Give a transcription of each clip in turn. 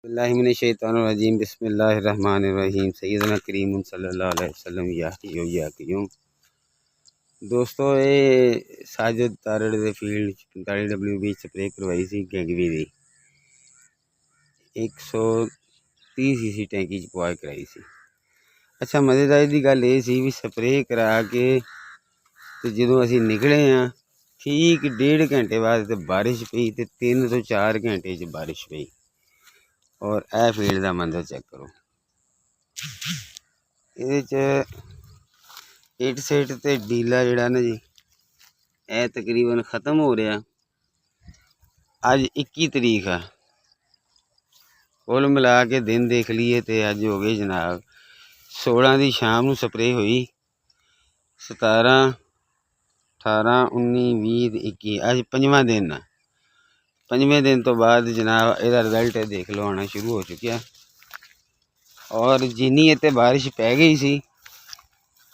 बिस्मिल्लाहिमिनश्शैतानिर्रजीम बिस्मिल्लाहिर्रहमानिर्रहीम सय्यदना करीम सल्लल्लाहु अलैहि वसल्लम या क़य्यूम। दोस्तों ये साजिद तारड़ दे फील्ड 45 स्प्रे करवाई सी गैंगवी दी 130 सीसी टैंकी च पवा कराई सी। अच्छा मज़ेदारी दी गल ये सी भी स्प्रे करा के ते जदों असीं निकले हाँ ठीक 1.5 घंटे बाद ते बारिश पई ते 3 ਤੋਂ 4 घंटे च बारिश पई। और यह फील्ड का मंजर चेक करो, ये इट सेट ते डीला जिहड़ा ना जी यह तकरीबन ख़त्म हो रहा। अज 21 तरीक है, कुल मिला के दिन देख लीए तो अज हो गए जनाब 16 की शाम को स्प्रे हुई, 17 18 19 20 21 अज 5वां दिन है। 5वें दिन तो बाद जनाब यदा रिजल्ट देख लो आना शुरू हो चुका। और जिन्नी इतने बारिश पै गई सी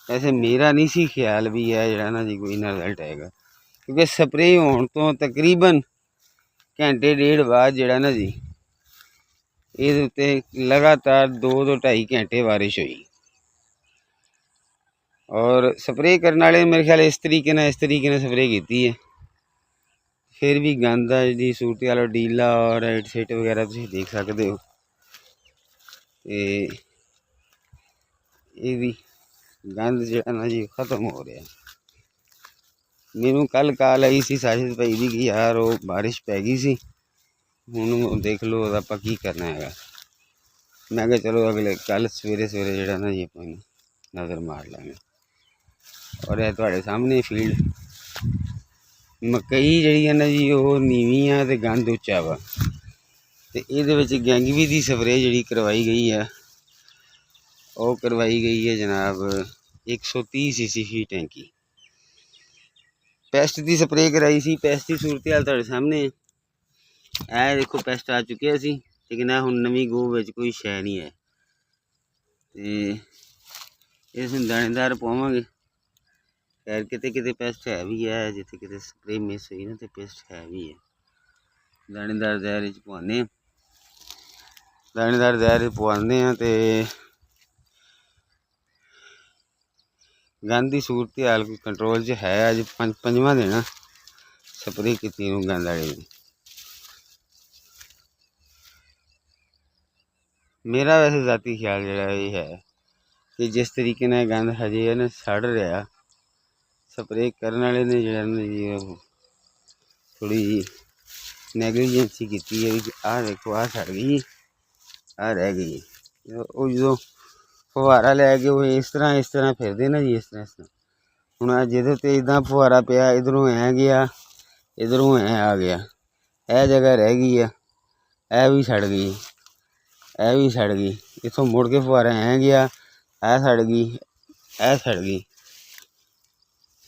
वैसे मेरा नहीं सी ख्याल भी है जरा ना जी कोई इन्ना रिजल्ट आएगा, क्योंकि स्प्रे होने तो तकरीबन घंटे 1.5 बाद जरा ना जी ये उत्ते लगातार 2 ਤੋਂ 2.5 घंटे बारिश हुई। और स्प्रे करने वाले मेरे ख्याल इस तरीके ने स्प्रे की है। फिर भी गंद जी सूरत वाला डीला और इट सेट वगैरह तुम देख सकते हो। ये भी गंद जो ना जी खत्म हो रहा। मैनू कल कॉल आई सी साजिद भाई की कि यार वो बारिश पै गई सी, हुण देख लो आप की करना है। मैं कहा चलो अगले कल सवेरे सवेरे जो ना जी अपन नज़र मार लेंगे। और यह तुहाडे सामने फील्ड मकई जी है ना जी वो नीवी आ तो गंद उच्चा वा, तो ये गैंगवी की स्प्रे जी करवाई गई है वो करवाई गई है जनाब 130 सीसी टैंकी। पेस्ट की स्प्रे कराई सी। पेस्ट की सूरत हाल तुहाडे सामने है, देखो पेस्ट आ चुके सी, लेकिन हुण नवीं गो विच कोई शै नहीं है। तो इस दानेदार पावांगे, खैर किते किते पेस्ट है भी है, जिथे किते स्प्रे मिस हुई ना तो पेस्ट है भी है। दानेदार जहर पवाने, दानेदार जहर पवाने तो गंद की सूरत हाल कोई कंट्रोल च है। अज 5वां दिन स्प्रे की गंद वाले दी। मेरा वैसे जाती ख्याल जरा ये है कि जिस तरीके ने गंद हजे है ना सड़ रहा, स्प्रे करने वाले ने जरा जी थोड़ी नैगलीजेंसी की है कि आ देखो आ सड़ गई आ रह गई। वो जो फुहारा लैके वो इस तरह फिरते ना जी, इस तरह हुण जिहदे ते इदां फुहारा पिया, इधरों ऐ गया इधरों ऐ आ गया, यह जगह रह गई है, यह भी सड़ गई, यह भी सड़ गई, इतों मुड़ के फुहारा ऐ गया, यह सड़ गई, यह सड़ गई।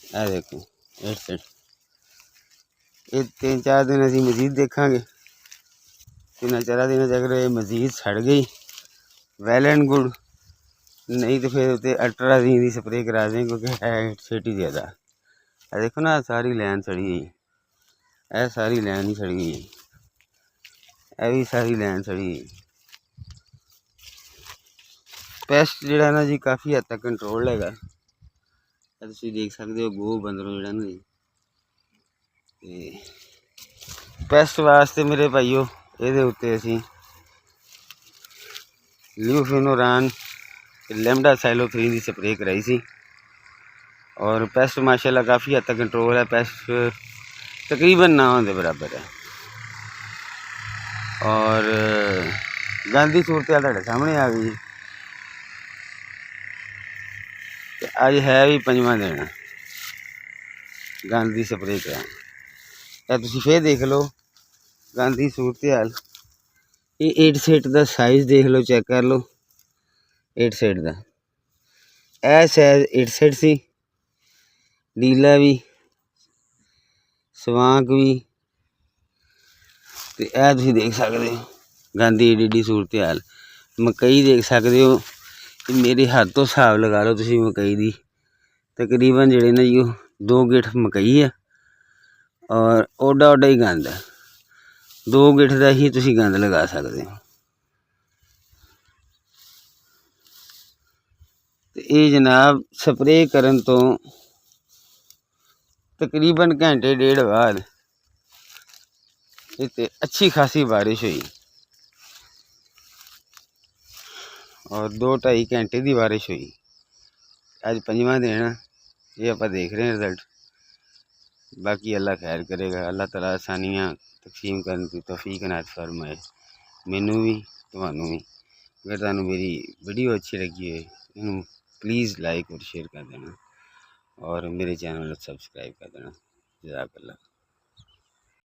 यह देखो इट सेट ये 3-4 दिन असीं मजीद देखांगे। 3-4 दिन अगर ये मजीद सड़ गई वैल एंड गुड, नहीं तो फिर उत्ते अल्ट्राजीन की स्प्रे करा दें, क्योंकि है इट सेट ही ज़्यादा। देखो ना सारी लैन सड़ी गई, यह सारी लैन ही सड़ी गई, यह भी सारी लैन सड़ी गई। पेस्ट जो ना जी काफ़ी हद तक कंट्रोल है, तुम देख सकते हो गो बंदरों जो ना जी। पेस्ट वास्ते मेरे भाईओ ये उत्ते असीं ल्यूफिनोरान लैम्डा साइलो 3 की स्प्रे कराई सी। और पेस्ट माशाल्लाह काफ़ी हद तक कंट्रोल है, पेस्ट तकरीबन ना होने बराबर है। और गंद की सूरत हाल तुहाडे सामने आ गई। अज है भी 5वां दिन गंद की स्प्रे करा, तुम फिर देख लो गंद की सूरत हाल। ये इट सेट का साइज़ देख लो, चेक कर लो इट सेट का, यह साइज इट सेट सी, डीला भी सवांक भी, तो यह तुम देख सकते हो गंद की एडी सूरत हाल। मकई देख सकते हो, मेरे हाथ तो हिसाब लगा लो तुम मकई की तकरीबन जोड़े ना जी 2 गिठ मकई है और ओडा ओडा ही गंद है, 2 गिठ का ही तुम गंद लगा सकते हो। तो ये जनाब स्प्रे करन तो तकरीबन घंटे डेढ़ बाद इतने अच्छी खासी बारिश हुई और 2-2.5 घंटे की बारिश हुई। अज 5वां दिन है, ये आप देख रहे हैं रिजल्ट। बाकी अल्लाह खैर करेगा, अल्लाह तआला आसानियाँ तकसीम करने की तौफीक इनायत फरमाए मैनू भी तुहानू भी। अगर तुहानू मेरी वीडियो अच्छी लगी है इन्हू प्लीज़ लाइक और शेयर कर देना और मेरे चैनल को सब्सक्राइब कर देना। जज़ाकल्लाह।